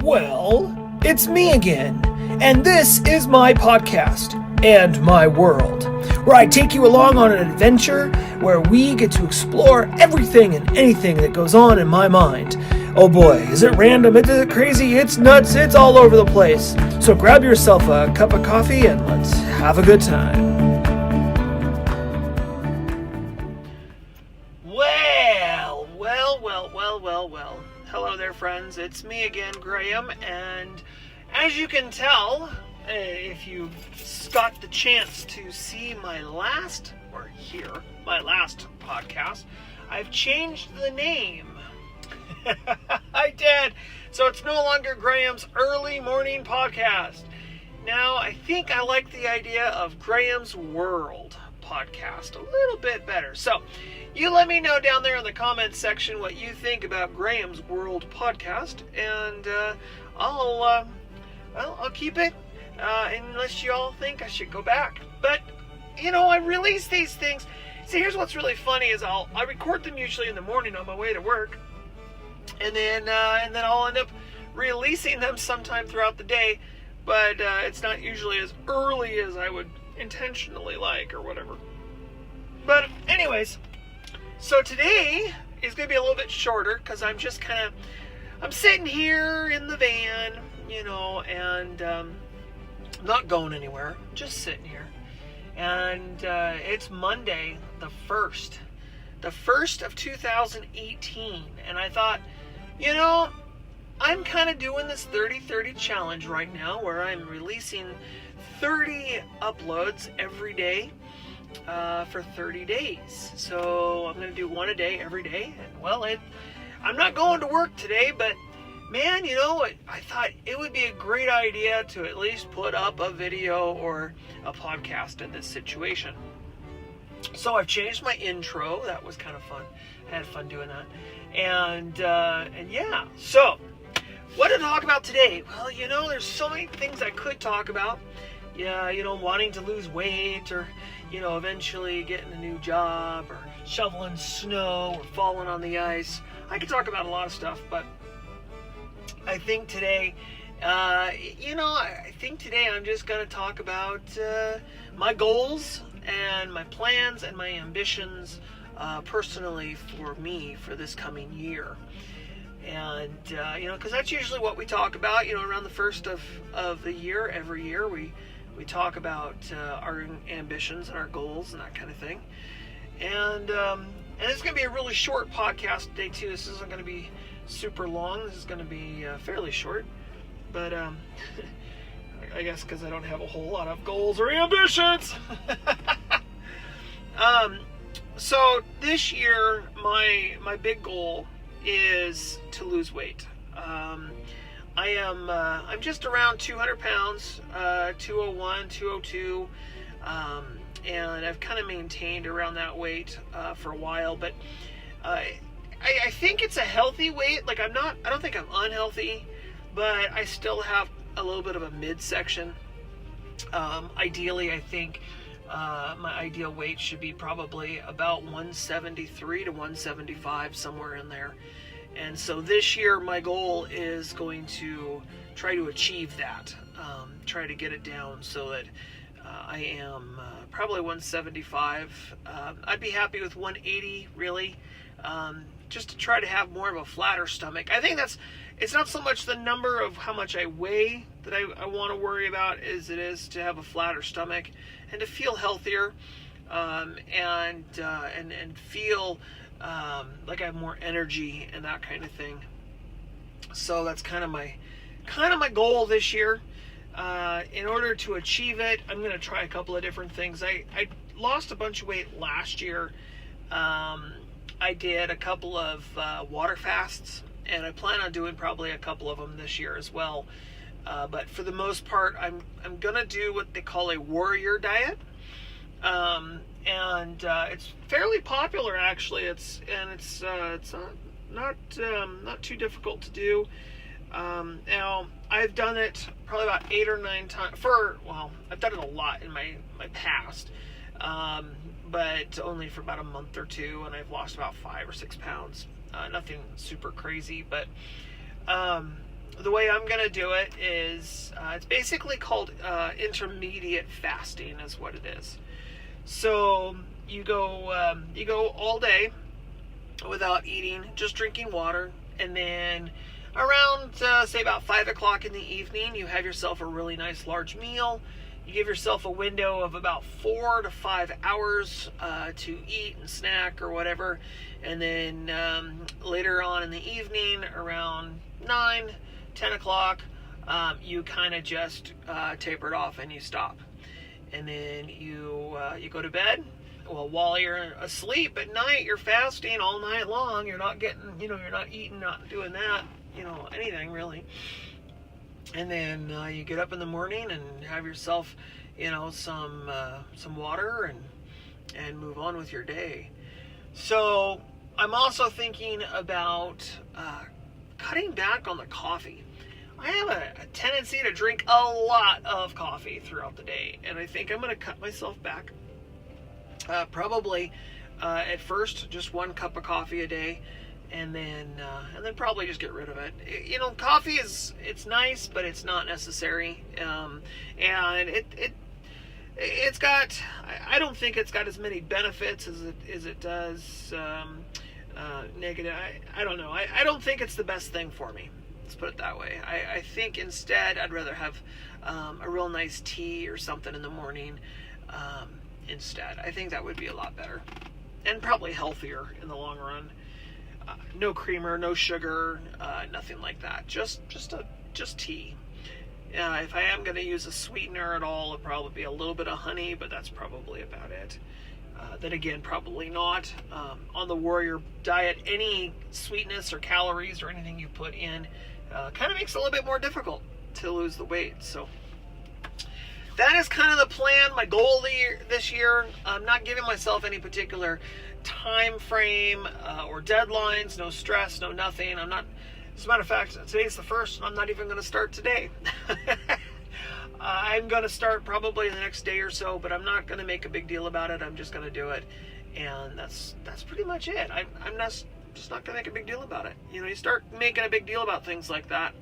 Well, it's me again, and this is my podcast and my world, where I take you along on an adventure where we get to explore everything and anything that goes on in my mind. Oh boy, is it random, is it crazy, it's nuts, it's all over the place. So grab yourself a cup of coffee and let's have a good time. Well. Hello there, friends. It's me again, Graham, and as you can tell, if you've got the chance to see my last, or hear my last podcast, I've changed the name. I did. So it's no longer Graham's Early Morning Podcast. Now, I think I like the idea of Graham's World Podcast a little bit better. So, you let me know down there in the comments section what you think about Graham's World Podcast, and I'll keep it unless you all think I should go back. But I release these things. See, here's what's really funny is I record them usually in the morning on my way to work, and then I'll end up releasing them sometime throughout the day. But it's not usually as early as I would intentionally like or whatever. But anyways. So today is going to be a little bit shorter because I'm just I'm sitting here in the van, and I'm not going anywhere, just sitting here. And it's Monday, the 1st of 2018. And I thought, I'm kind of doing this 30-30 challenge right now where I'm releasing 30 uploads every day. For 30 days. So I'm going to do one a day every day. And I'm not going to work today, but man, I thought it would be a great idea to at least put up a video or a podcast in this situation. So I've changed my intro. That was kind of fun. I had fun doing that. And yeah. So what to talk about today? Well, there's so many things I could talk about. Yeah, wanting to lose weight, or eventually getting a new job, or shoveling snow, or falling on the ice. I could talk about a lot of stuff, but I think today, I'm just going to talk about my goals and my plans and my ambitions personally for me for this coming year. And, because that's usually what we talk about, around the first of the year, every year, we talk about our ambitions and our goals and that kind of thing. And it's going to be a really short podcast today, too. This isn't going to be super long. This is going to be fairly short. But I guess because I don't have a whole lot of goals or ambitions. So this year, my big goal is to lose weight. I'm just around 200 pounds, 201, 202, and I've kind of maintained around that weight for a while, but I think it's a healthy weight. Like I don't think I'm unhealthy, but I still have a little bit of a midsection. Ideally, I think my ideal weight should be probably about 173 to 175, somewhere in there. And so this year, my goal is going to try to achieve that, try to get it down so that I am probably 175. I'd be happy with 180, really, just to try to have more of a flatter stomach. I think it's not so much the number of how much I weigh that I want to worry about as it is to have a flatter stomach and to feel healthier, and feel like I have more energy and that kind of thing. So that's kind of my goal this year. In order to achieve it, I'm going to try a couple of different things. I lost a bunch of weight last year. I did a couple of water fasts, and I plan on doing probably a couple of them this year as well. But for the most part, I'm going to do what they call a warrior diet. And it's fairly popular, actually. It's not too difficult to do. Now I've done it probably about 8 or 9 times. I've done it a lot in my past, but only for about a month or two, and I've lost about 5 or 6 pounds. Nothing super crazy, but the way I'm going to do it is it's basically called intermediate fasting is what it is. So you go all day without eating, just drinking water, and then around say about 5 o'clock in the evening, you have yourself a really nice large meal. You give yourself a window of about 4 to 5 hours to eat and snack or whatever, and then later on in the evening, around 9, 10 o'clock, you kind of just taper it off and you stop, and then you go to bed. Well, while you're asleep at night, you're fasting all night long. You're not getting, you're not eating, not doing that, anything really. And then you get up in the morning and have yourself, some water and move on with your day. So I'm also thinking about cutting back on the coffee. I have a tendency to drink a lot of coffee throughout the day, and I think I'm going to cut myself back. Probably at first just 1 cup of coffee a day, and then probably just get rid of it. Coffee it's nice, but it's not necessary. And it's got, I don't think it's got as many benefits as it does negative. I don't know. I don't think it's the best thing for me. Let's put it that way. I think instead I'd rather have a real nice tea or something in the morning. Instead, I think that would be a lot better and probably healthier in the long run. No creamer, no sugar, nothing like that. Just tea. If I am going to use a sweetener at all, it'll probably be a little bit of honey, but that's probably about it. Then again, probably not. On the Warrior diet, any sweetness or calories or anything you put in kind of makes it a little bit more difficult to lose the weight. So that is kind of the plan, my goal this year. I'm not giving myself any particular time frame or deadlines, no stress, no nothing. I'm not, as a matter of fact, today's the 1st, and I'm not even going to start today. I'm going to start probably the next day or so, but I'm not going to make a big deal about it. I'm just going to do it, and that's pretty much it. I'm just not going to make a big deal about it. You start making a big deal about things like that,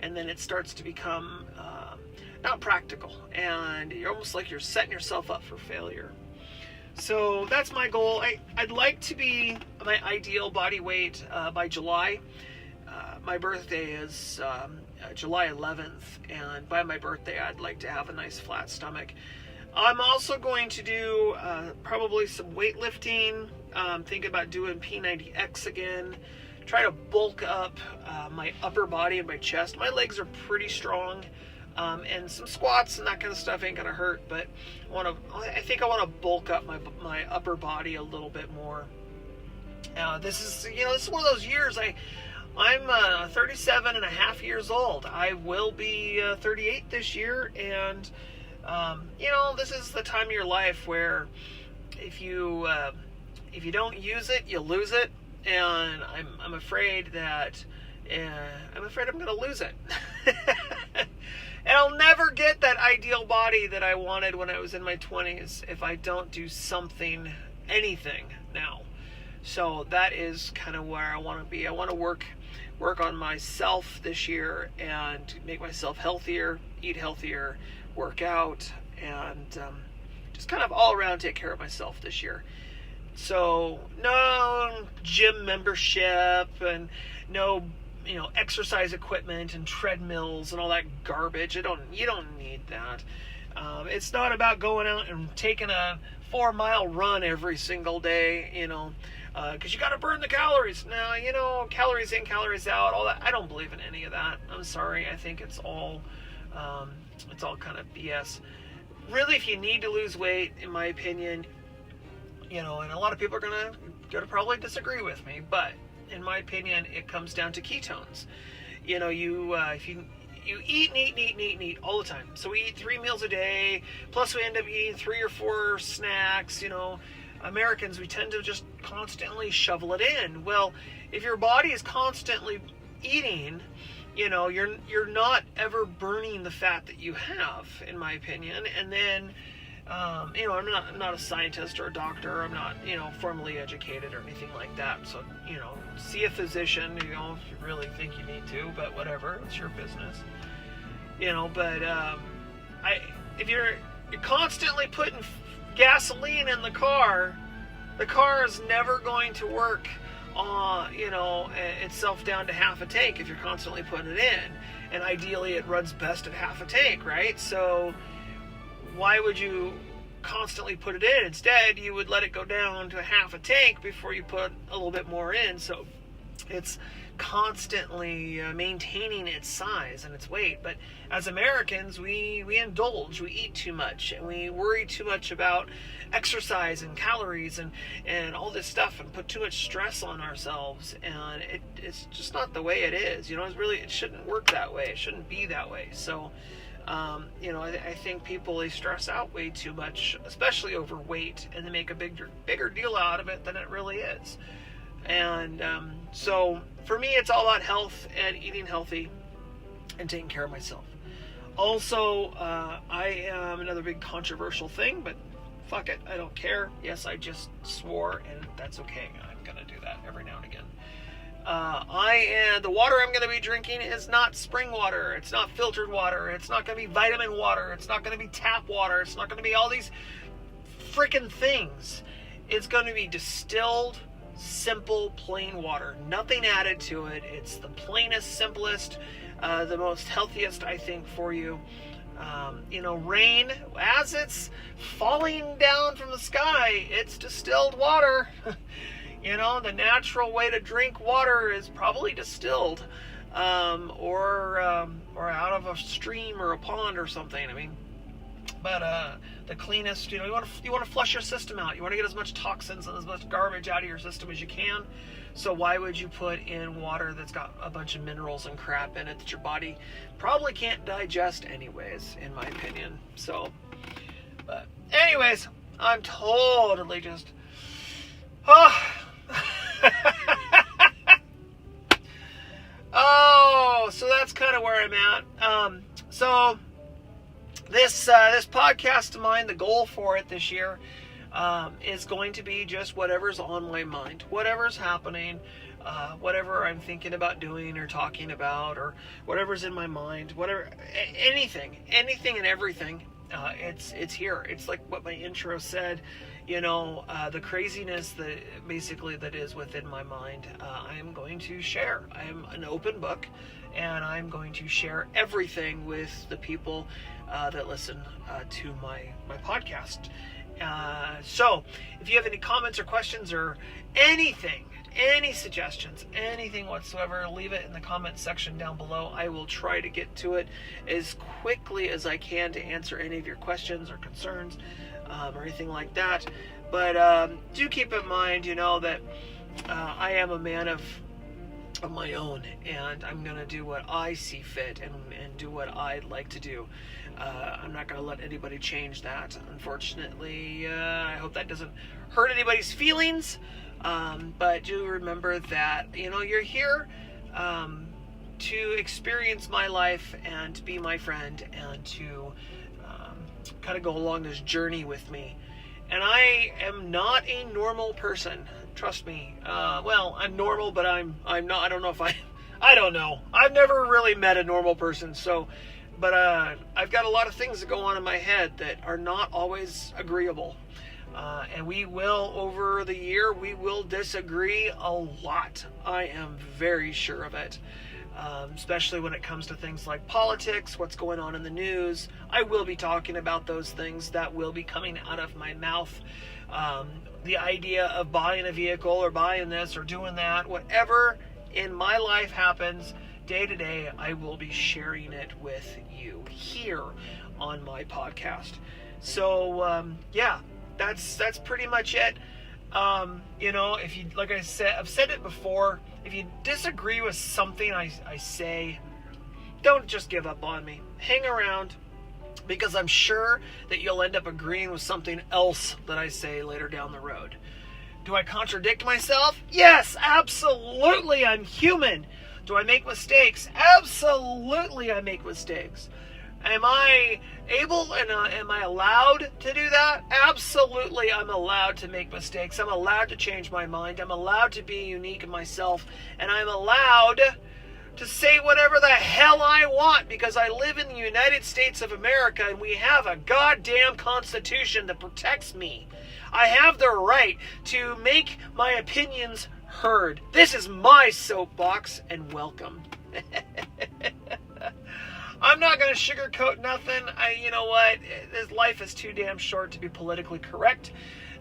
and then it starts to become not practical, and you're almost like you're setting yourself up for failure. So that's my goal. I'd like to be my ideal body weight by July. My birthday is July 11th, and by my birthday I'd like to have a nice flat stomach. I'm also going to do probably some weightlifting. Thinking about doing P90X again. Try to bulk up my upper body and my chest. My legs are pretty strong. And some squats and that kind of stuff ain't gonna hurt, but I think I want to bulk up my upper body a little bit more. This is one of those years. I'm 37 and a half years old. I will be 38 this year, and this is the time of your life where if you don't use it, you lose it, and I'm afraid that I'm going to lose it. And I'll never get that ideal body that I wanted when I was in my 20s if I don't do anything now. So that is kind of where I want to be. I want to work on myself this year and make myself healthier, eat healthier, work out, and just kind of all around take care of myself this year. So no gym membership and no exercise equipment and treadmills and all that garbage. You don't need that. It's not about going out and taking a 4-mile run every single day, because you got to burn the calories. Now, calories in, calories out, all that. I don't believe in any of that. I'm sorry. I think it's all kind of BS. Really, if you need to lose weight, in my opinion, and a lot of people are gonna probably disagree with me, but in my opinion, it comes down to ketones. If you eat and eat all the time. So we eat 3 meals a day, plus we end up eating 3 or 4 snacks. Americans, we tend to just constantly shovel it in. Well, if your body is constantly eating, you're not ever burning the fat that you have, in my opinion. And then I'm not a scientist or a doctor. I'm not, formally educated or anything like that. So, see a physician, if you really think you need to, but whatever, it's your business. If you're constantly putting gasoline in the car is never going to work itself down to half a tank if you're constantly putting it in. And ideally it runs best at half a tank, right? So why would you constantly put it in? Instead, you would let it go down to half a tank before you put a little bit more in. So it's constantly maintaining its size and its weight. But as Americans, we indulge, we eat too much, and we worry too much about exercise and calories and all this stuff, and put too much stress on ourselves. And it's just not the way it is. It shouldn't work that way. It shouldn't be that way. So I think people, they stress out way too much, especially over weight, and they make a bigger deal out of it than it really is. And so for me, it's all about health and eating healthy and taking care of myself. Also, I am another big controversial thing, but fuck it, I don't care. Yes, I just swore, and that's okay. I'm gonna do that every now and again. The water I'm going to be drinking is not spring water. It's not filtered water. It's not going to be vitamin water. It's not going to be tap water. It's not going to be all these freaking things. It's going to be distilled, simple, plain water. Nothing added to it. It's the plainest, simplest, the most healthiest, I think, for you. Rain, as it's falling down from the sky, it's distilled water. The natural way to drink water is probably distilled, or out of a stream or a pond or something. But the cleanest, you want to flush your system out. You want to get as much toxins and as much garbage out of your system as you can. So why would you put in water that's got a bunch of minerals and crap in it that your body probably can't digest anyways, in my opinion. So, but anyways, I'm totally just, so that's kind of where I'm at. So this podcast of mine, the goal for it this year, is going to be just whatever's on my mind, whatever's happening, whatever I'm thinking about doing or talking about, or whatever's in my mind, whatever, anything and everything. It's here. It's like what my intro said. The craziness that is within my mind, I am going to share. I am an open book, and I'm going to share everything with the people that listen to my podcast. So if you have any comments or questions or anything, any suggestions, anything whatsoever, leave it in the comment section down below. I will try to get to it as quickly as I can to answer any of your questions or concerns, or anything like that. But do keep in mind, that I am a man of my own, and I'm going to do what I see fit and do what I'd like to do. I'm not going to let anybody change that, unfortunately. I hope that doesn't hurt anybody's feelings. But do remember that, you're here to experience my life and to be my friend and to kind of go along this journey with me. And I am not a normal person. Trust me. Well, I'm normal, but I'm not. I don't know if I don't know. I've never really met a normal person. So, but I've got a lot of things that go on in my head that are not always agreeable. And we will, over the year, we will disagree a lot. I am very sure of it. Especially when it comes to things like politics, what's going on in the news. I will be talking about those things. That will be coming out of my mouth. The idea of buying a vehicle or buying this or doing that, whatever in my life happens day to day, I will be sharing it with you here on my podcast. So, yeah, that's pretty much it. If you, like I said, I've said it before, if you disagree with something I say, don't just give up on me. Hang around, because I'm sure that you'll end up agreeing with something else that I say later down the road. Do I contradict myself? Yes, absolutely. I'm human. Do I make mistakes? Absolutely, I make mistakes. Am I able and am I allowed to do that? Absolutely, I'm allowed to make mistakes. I'm allowed to change my mind. I'm allowed to be unique in myself. And I'm allowed to say whatever the hell I want because I live in the United States of America and we have a goddamn constitution that protects me. I have the right to make my opinions heard. This is my soapbox, and welcome. I'm not going to sugarcoat nothing. You know what? This life is too damn short to be politically correct,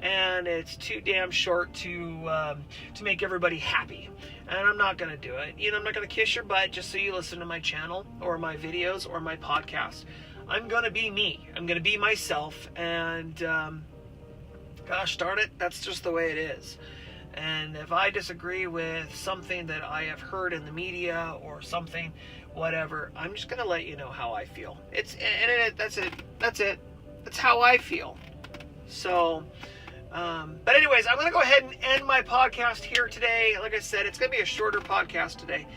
and it's too damn short to make everybody happy. And I'm not going to do it. I'm not going to kiss your butt just so you listen to my channel or my videos or my podcast. I'm going to be me. I'm going to be myself, and gosh darn it, that's just the way it is. And if I disagree with something that I have heard in the media or something, whatever, I'm just going to let you know how I feel. That's it. That's how I feel. So, but anyways, I'm going to go ahead and end my podcast here today. Like I said, it's going to be a shorter podcast today.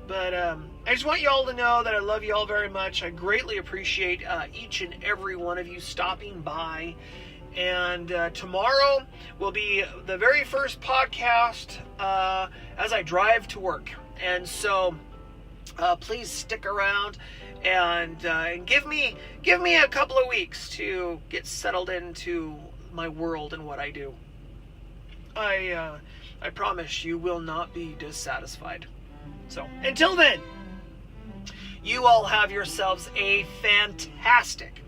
But I just want you all to know that I love you all very much. I greatly appreciate each and every one of you stopping by. And tomorrow will be the very first podcast as I drive to work. And so please stick around and give me a couple of weeks to get settled into my world and what I do. I promise you will not be dissatisfied. So until then, you all have yourselves a fantastic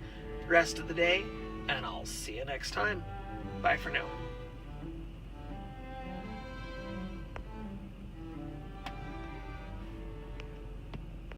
rest of the day. And I'll see you next time. Bye for now.